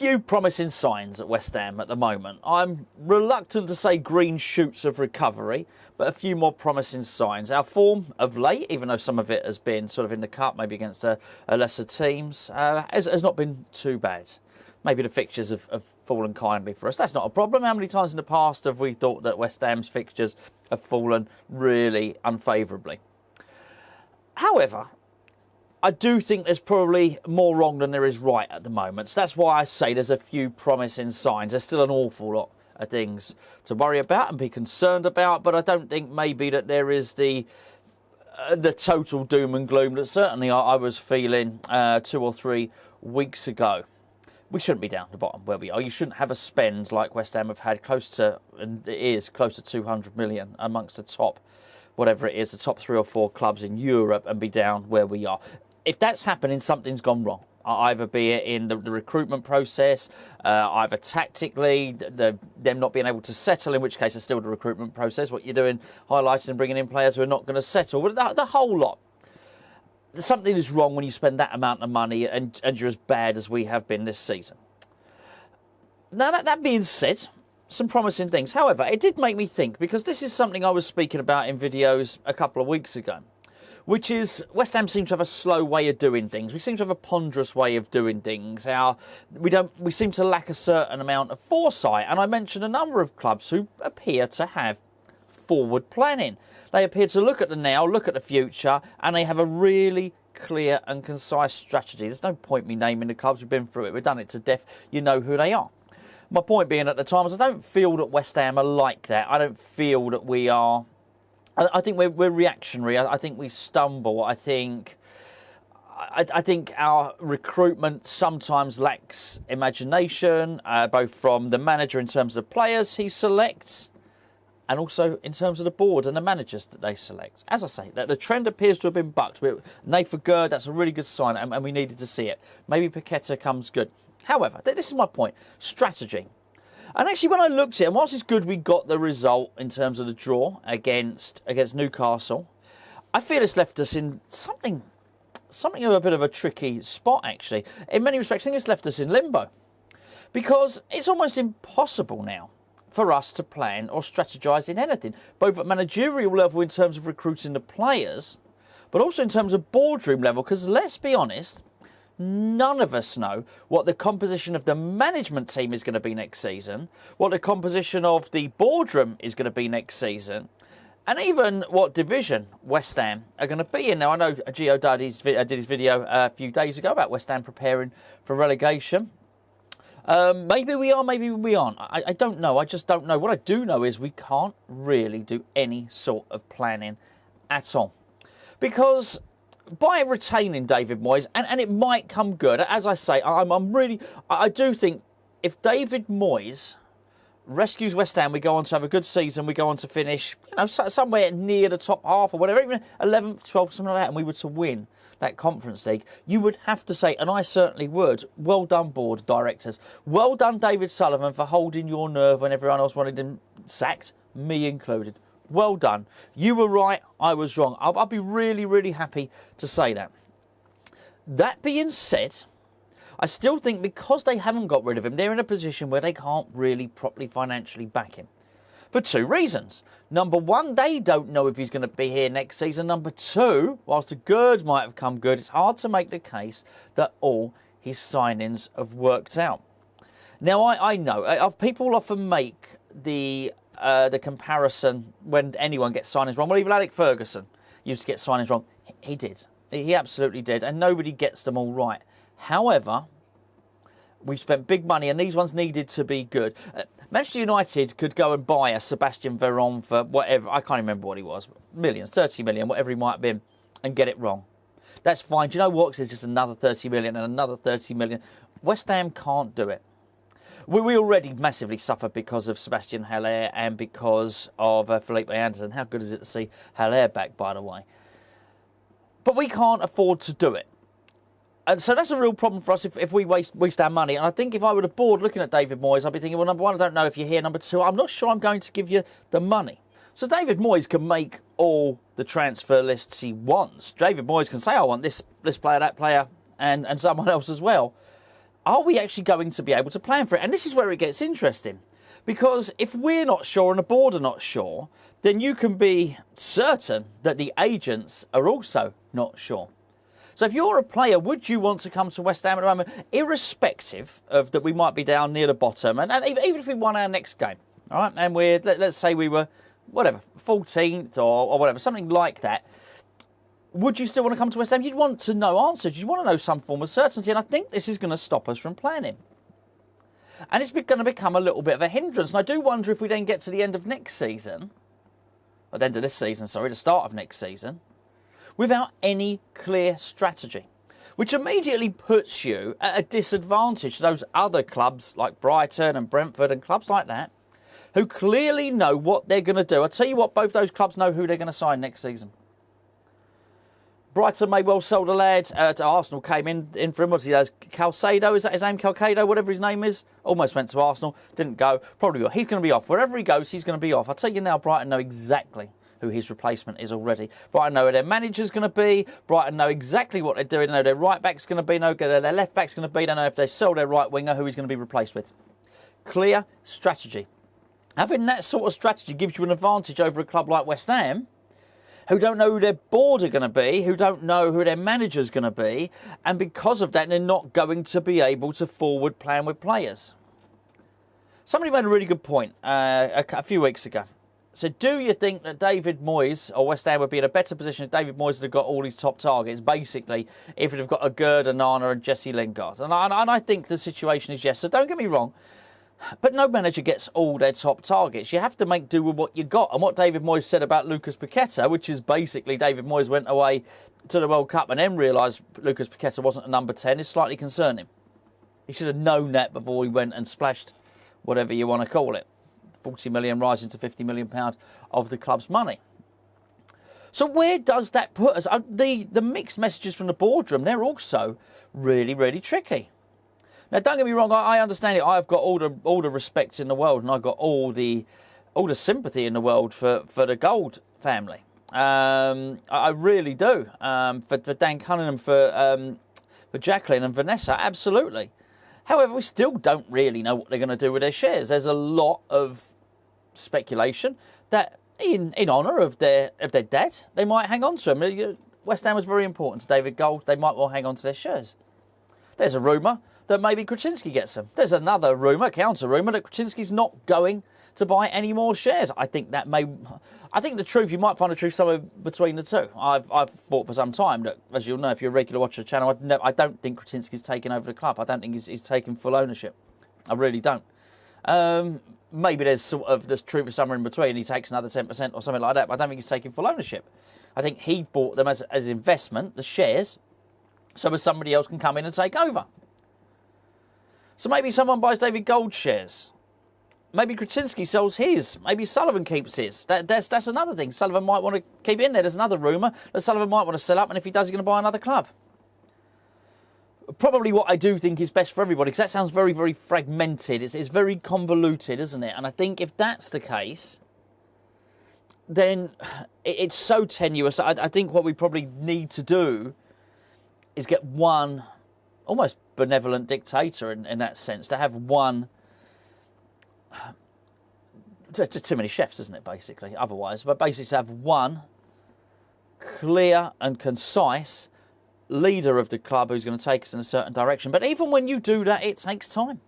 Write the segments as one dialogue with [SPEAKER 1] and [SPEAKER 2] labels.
[SPEAKER 1] few promising signs at West Ham at the moment. I'm reluctant to say green shoots of recovery, but a few more promising signs. Our form of late, even though some of it has been sort of in the cup, maybe against a lesser teams, has not been too bad. Maybe the fixtures have fallen kindly for us. That's not a problem. How many times in the past have we thought that West Ham's fixtures have fallen really unfavourably? However, I do think there's probably more wrong than there is right at the moment. So that's why I say there's a few promising signs. There's still an awful lot of things to worry about and be concerned about, but I don't think maybe that there is the total doom and gloom that certainly I was feeling 2 or 3 weeks ago. We shouldn't be down the bottom where we are. You shouldn't have a spend like West Ham have had close to 200 million amongst the top, whatever it is, the top 3 or 4 clubs in Europe and be down where we are. If that's happening, something's gone wrong. Either be it in the recruitment process, either tactically, them not being able to settle, in which case it's still the recruitment process. What you're doing, highlighting and bringing in players who are not going to settle. But the whole lot. Something is wrong when you spend that amount of money and you're as bad as we have been this season. Now, that being said, some promising things. However, it did make me think, because this is something I was speaking about in videos a couple of weeks ago, which is West Ham seems to have a slow way of doing things. We seem to have a ponderous way of doing things. We seem to lack a certain amount of foresight. And I mentioned a number of clubs who appear to have forward planning. They appear to look at the now, look at the future, and they have a really clear and concise strategy. There's no point me naming the clubs. We've been through it. We've done it to death. You know who they are. My point being at the time is I don't feel that West Ham are like that. I don't feel that we are... I think we're reactionary. I think we stumble. I think our recruitment sometimes lacks imagination, both from the manager in terms of players he selects, and also in terms of the board and the managers that they select. As I say, the trend appears to have been bucked. Nathan Gerd, that's a really good sign, and we needed to see it. Maybe Paqueta comes good. However, this is my point. Strategy. And actually, when I looked at it, and whilst it's good we got the result in terms of the draw against Newcastle, I feel it's left us in something of a bit of a tricky spot, actually. In many respects, I think it's left us in limbo. Because it's almost impossible now for us to plan or strategise in anything, both at managerial level in terms of recruiting the players, but also in terms of boardroom level, because let's be honest, none of us know what the composition of the management team is going to be next season, what the composition of the boardroom is going to be next season, and even what division West Ham are going to be in. Now, I know Gio did his video a few days ago about West Ham preparing for relegation. Maybe we are, maybe we aren't. I don't know. I just don't know. What I do know is we can't really do any sort of planning at all. Because by retaining David Moyes, and it might come good, as I say, I do think if David Moyes rescues West Ham, we go on to have a good season, we go on to finish, somewhere near the top half or whatever, even 11th, 12th, something like that, and we were to win that Conference League, you would have to say, and I certainly would, well done, board directors. Well done, David Sullivan, for holding your nerve when everyone else wanted him sacked, me included. Well done. You were right, I was wrong. I'll be really, really happy to say that. That being said, I still think because they haven't got rid of him, they're in a position where they can't really properly financially back him. For 2 reasons. Number 1, they don't know if he's going to be here next season. Number 2, whilst the Gerd might have come good, it's hard to make the case that all his signings have worked out. Now, I know, people often make the comparison when anyone gets signings wrong. Well, even Alec Ferguson used to get signings wrong. He did. He absolutely did. And nobody gets them all right. However, we've spent big money and these ones needed to be good. Manchester United could go and buy a Sebastian Veron for whatever, I can't remember what he was, millions, 30 million, whatever he might have been, and get it wrong. That's fine. Do you know what? It's just another 30 million and another 30 million. West Ham can't do it. We already massively suffered because of Sebastian Haller and because of Felipe Anderson. How good is it to see Haller back, by the way? But we can't afford to do it. And so that's a real problem for us if we waste our money. And I think if I were the board looking at David Moyes, I'd be thinking, well, number 1, I don't know if you're here. Number 2, I'm not sure I'm going to give you the money. So David Moyes can make all the transfer lists he wants. David Moyes can say, I want this player, that player, and someone else as well. are we actually going to be able to plan for it? And this is where it gets interesting. Because if we're not sure and the board are not sure, then you can be certain that the agents are also not sure. So if you're a player, would you want to come to West Ham at the moment, irrespective of that we might be down near the bottom, and even if we won our next game, all right, and let's say we were, whatever, 14th or whatever, something like that, would you still want to come to West Ham? You'd want to know answers. You'd want to know some form of certainty, and I think this is going to stop us from planning. And it's going to become a little bit of a hindrance. And I do wonder if we then get to the end of next season, or the end of this season, sorry, the start of next season, without any clear strategy, which immediately puts you at a disadvantage to those other clubs like Brighton and Brentford and clubs like that, who clearly know what they're going to do. I'll tell you what, both those clubs know who they're going to sign next season. Brighton may well sold a lad to Arsenal, came in for him. What's he does? Calcedo, is that his name? Calcedo, whatever his name is. Almost went to Arsenal, didn't go. Probably will. He's going to be off. Wherever he goes, he's going to be off. I'll tell you now, Brighton know exactly who his replacement is already. Brighton know who their manager's going to be. Brighton know exactly what they're doing. They know their right back's going to be. They know their left back's going to be. They know if they sell their right winger, who he's going to be replaced with. Clear strategy. Having that sort of strategy gives you an advantage over a club like West Ham, who don't know who their board are going to be, who don't know who their manager's going to be, and because of that, they're not going to be able to forward plan with players. Somebody made a really good point a few weeks ago. Said, do you think that David Moyes or West Ham would be in a better position if David Moyes had got all his top targets, basically, if he'd have got a Gerd, Nana and Jesse Lingard? And I think the situation is yes. So don't get me wrong, but no manager gets all their top targets. You have to make do with what you got. And what David Moyes said about Lucas Paqueta, which is basically David Moyes went away to the World Cup and then realised Lucas Paqueta wasn't a number 10, is slightly concerning. He should have known that before he went and splashed whatever you want to call it. 40 million rising to 50 million pounds of the club's money. So where does that put us? The mixed messages from the boardroom, they're also really, really tricky. Now, don't get me wrong, I understand it. I've got all the respect in the world, and I've got all the sympathy in the world for the Gold family. I really do. For Dan Cunningham, for Jacqueline and Vanessa, absolutely. However, we still don't really know what they're going to do with their shares. There's a lot of speculation that, in honour of their dad, they might hang on to them. West Ham was very important to David Gold. They might well hang on to their shares. There's a rumour that maybe Kretinsky gets them. There's another rumour, counter-rumour, that Kretinsky's not going to buy any more shares. I think the truth, you might find the truth somewhere between the two. I've thought for some time that, as you'll know, if you're a regular watcher of the channel, I don't think Kretinsky's taken over the club. I don't think he's taken full ownership. I really don't. Maybe there's sort of the truth somewhere in between. He takes another 10% or something like that, but I don't think he's taking full ownership. I think he bought them as investment, the shares, so that somebody else can come in and take over. So maybe someone buys David Gold's shares. Maybe Kretinsky sells his. Maybe Sullivan keeps his. That's another thing. Sullivan might want to keep it in there. There's another rumour that Sullivan might want to sell up, and if he does, he's going to buy another club. Probably what I do think is best for everybody, because that sounds very, very fragmented. It's very convoluted, isn't it? And I think if that's the case, then it's so tenuous. I think what we probably need to do is get one almost benevolent dictator in that sense, to have one. Too many chefs, isn't it, basically, otherwise? But basically to have one clear and concise leader of the club who's going to take us in a certain direction. But even when you do that, it takes time.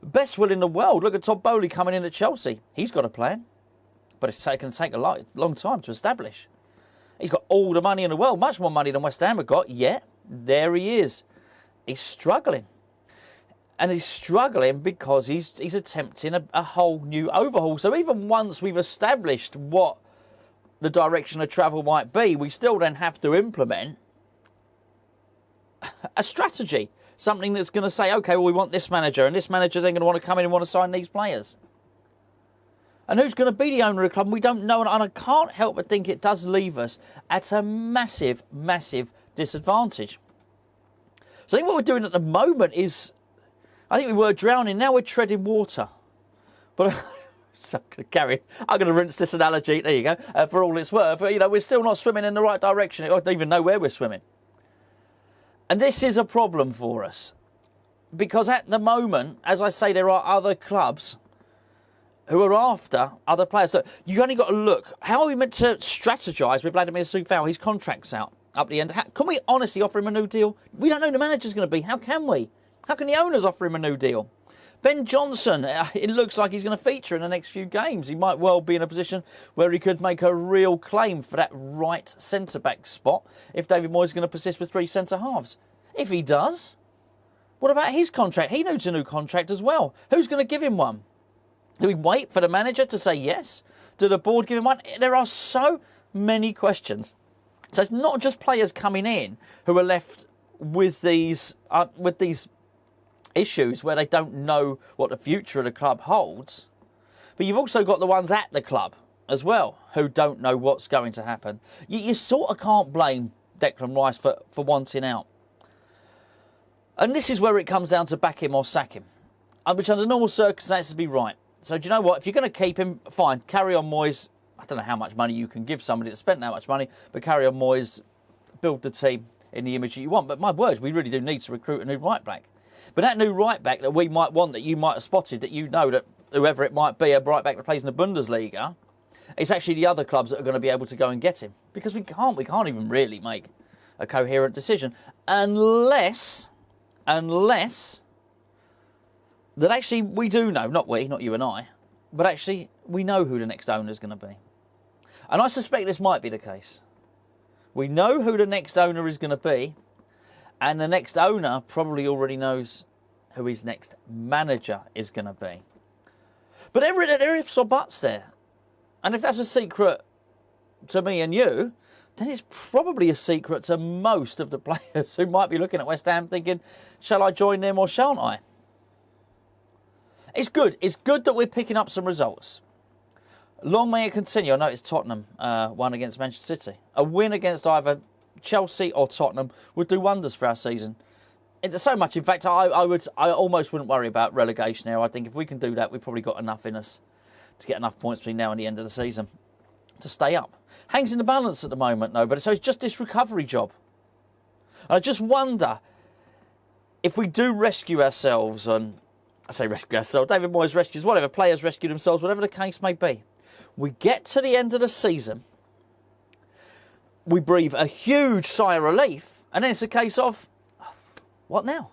[SPEAKER 1] Best will in the world. Look at Todd Bowley coming in at Chelsea. He's got a plan, but it's going to take a long time to establish. He's got all the money in the world, much more money than West Ham have got, yet there he is. He's struggling. And he's struggling because he's attempting a whole new overhaul. So even once we've established what the direction of travel might be, we still then have to implement a strategy. Something that's going to say, OK, well, we want this manager, and this manager's then going to want to come in and want to sign these players. And who's going to be the owner of the club? We don't know, and I can't help but think it does leave us at a massive, massive disadvantage. So I think what we're doing at the moment is, I think we were drowning, now we're treading water. But so I'm going to rinse this analogy, there you go, for all it's worth. You know, we're still not swimming in the right direction. I don't even know where we're swimming. And this is a problem for us. Because at the moment, as I say, there are other clubs who are after other players. So you've only got to look. How are we meant to strategise with Vladimir Soufal? His contract's out up the end. Can we honestly offer him a new deal? We don't know who the manager's going to be. How can we? How can the owners offer him a new deal? Ben Johnson, it looks like he's going to feature in the next few games. He might well be in a position where he could make a real claim for that right centre-back spot if David Moyes is going to persist with 3 centre-halves. If he does, what about his contract? He needs a new contract as well. Who's going to give him one? Do we wait for the manager to say yes? Do the board give him one? There are so many questions. So it's not just players coming in who are left with these issues where they don't know what the future of the club holds. But you've also got the ones at the club as well who don't know what's going to happen. You sort of can't blame Declan Rice for wanting out. And this is where it comes down to back him or sack him, which under normal circumstances would be right. So do you know what? If you're going to keep him, fine, carry on Moyes. I don't know how much money you can give somebody that spent that much money, but carry on Moyes, build the team in the image that you want. But my words, we really do need to recruit a new right back. But that new right back that we might want, that you might have spotted, that you know that whoever it might be, a right back that plays in the Bundesliga, it's actually the other clubs that are going to be able to go and get him. Because we can't even really make a coherent decision unless that actually we do know, not you and I, but actually we know who the next owner is going to be. And I suspect this might be the case. We know who the next owner is going to be, and the next owner probably already knows who his next manager is going to be. But there are ifs or buts there. And if that's a secret to me and you, then it's probably a secret to most of the players who might be looking at West Ham thinking, shall I join them or shan't I? It's good. It's good that we're picking up some results. Long may it continue. I noticed Tottenham won against Manchester City. A win against either Chelsea or Tottenham would do wonders for our season. It's so much. In fact, I almost wouldn't worry about relegation here. I think if we can do that, we've probably got enough in us to get enough points between now and the end of the season to stay up. Hangs in the balance at the moment, though. But so it's just this recovery job. I just wonder if we do rescue ourselves, and I say rescue ourselves, David Moyes rescues whatever, players rescue themselves, whatever the case may be. We get to the end of the season, we breathe a huge sigh of relief, and then it's a case of, what now?